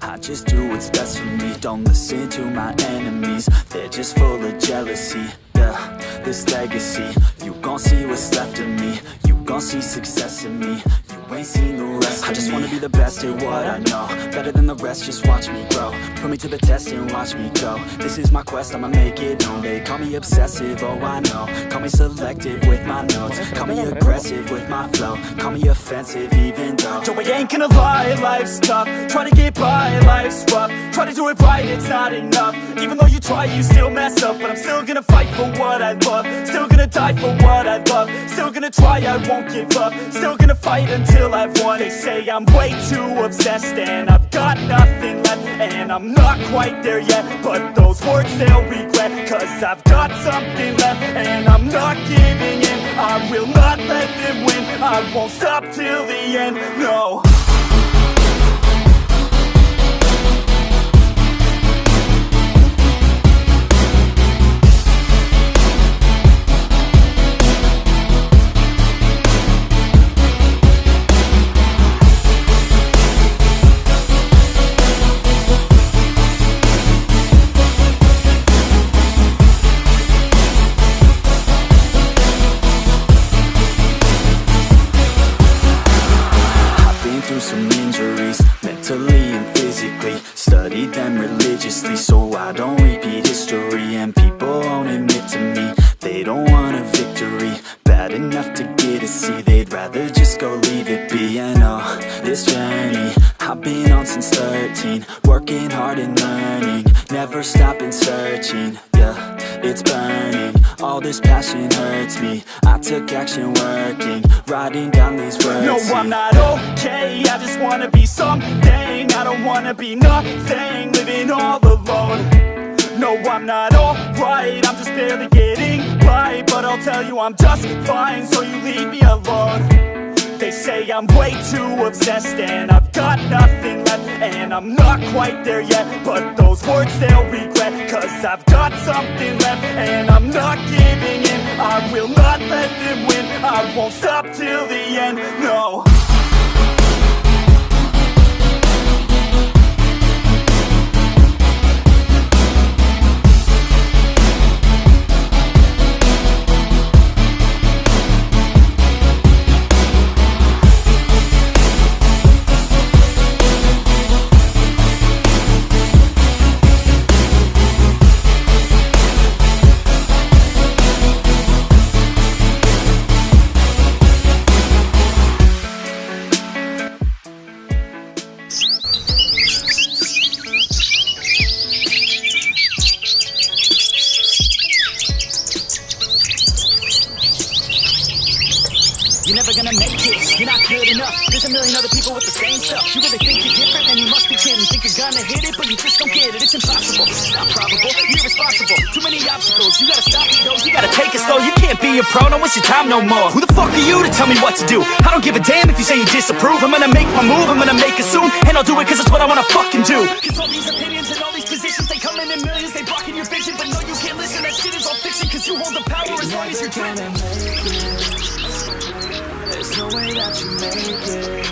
I just do what's best for me. Don't listen to my enemies, they're just full of jealousy. Yeah, this legacy, you gon' see what's left of me. You gon' see success in me. You ain't seen the rest of me. I just wanna be the best at what I know, better than the rest, just watch me grow. Put me to the test and watch me go. This is my quest, I'ma make it known. They call me obsessive, oh I know. Call me selective with my notes. Call me aggressive with my flow. Call me offensive even though Joe, I ain't gonna lie, life's tough. Try to get by, life's rough. Try to do it right, it's not enough. Even though you try, you still mess up. But I'm still gonna fight for what I love. Still gonna die for what I love. Still gonna try, I won't give up. Still gonna fight until I've won. They say I'm way too obsessed and I've got nothing left, and I'm not quite there yet, but those words they'll regret. Cause I've got something left and I'm not giving in. I will not let them win. I won't stop till the end, no. Some injuries, mentally and physically. Studied them religiously so I don't repeat history. And people won't admit to me they don't want a victory bad enough to get a C. They'd rather just go leave it be. And oh, this journey I've been on since 13. Working hard and learning, never stopping searching. Yeah, it's burning, all this passion hurts me. I took action working, writing down these words. No, I'm not okay, I just wanna be something. I don't wanna be nothing, living all alone. No, I'm not alright, I'm just barely getting by. But I'll tell you I'm just fine, so you leave me alone. They say I'm way too obsessed and I've got nothing left, and I'm not quite there yet, but those words they'll regret. Cause I've got something left and I'm not giving in. I will not let them win. I won't stop till the end, no. You're never gonna make it, you're not good enough. There's a million other people with the same stuff. You really think you're different, then you must be kidding. Think you're gonna hit it, but you just don't get it. It's impossible, it's not probable, you're irresponsible. Too many obstacles, you gotta stop it, you gotta take it slow. You can't be a pro, don't waste your time no more. Who the fuck are you to tell me what to do? I don't give a damn if you say you disapprove. I'm gonna make my move, I'm gonna make it soon. And I'll do it cause it's what I wanna fucking do. Cause all these opinions and all these positions, they come in millions, they blocking your vision. But no, you can't listen, that shit is all fiction. Cause you hold the power as long as you're dreaming. There's no way that you make it.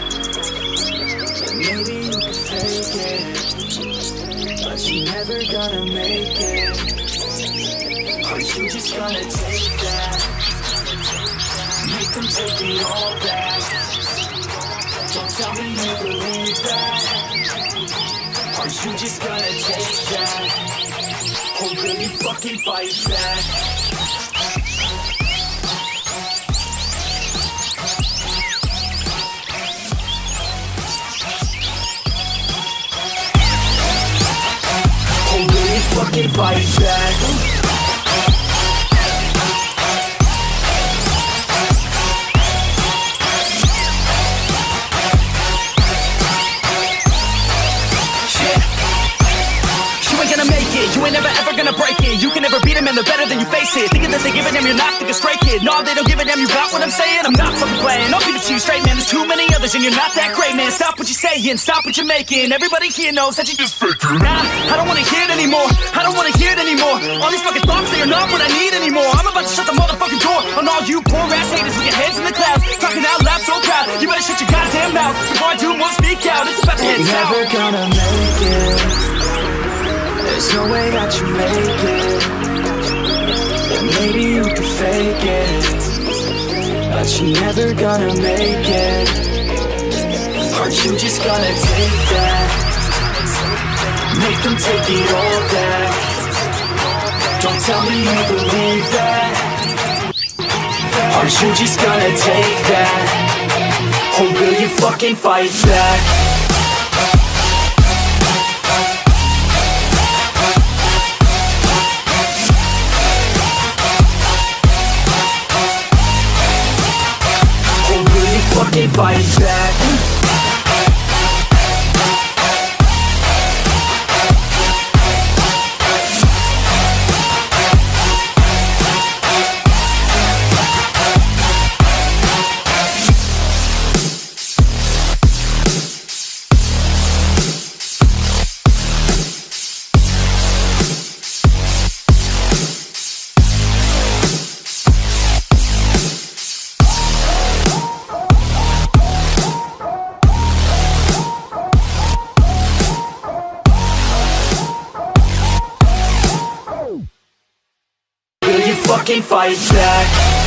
Maybe you can fake it, but you're never gonna make it. Aren't you just gonna take that? Make them take it all back. Don't tell me you believe that. Aren't you just gonna take that? Or will you fucking fight back? Or will you fucking fight back? You ain't never ever gonna break it. You can never beat them and they're better than you face it. Thinking that they give a damn, you're not thinking straight, kid. No, they don't give a damn, you got what I'm saying? I'm not fucking playing, I'll keep it to you straight, man. There's too many others and you're not that great, man. Stop what you're saying, stop what you're making. Everybody here knows that you just faking. Nah, I don't wanna hear it anymore. I don't wanna hear it anymore. All these fucking thoughts, they are not what I need anymore. I'm about to shut the motherfucking door on all you poor ass haters with your heads in the clouds. Talking out loud so proud, you better shut your goddamn mouth before I do more speak out. It's about to head south. Never gonna make it. There's no way that you make it. And maybe you can fake it, but you're never gonna make it. Aren't you just gonna take that? Make them take it all back. Don't tell me you believe that. Aren't you just gonna take that? Or will you fucking fight back? Fucking fight back. Fucking fight back.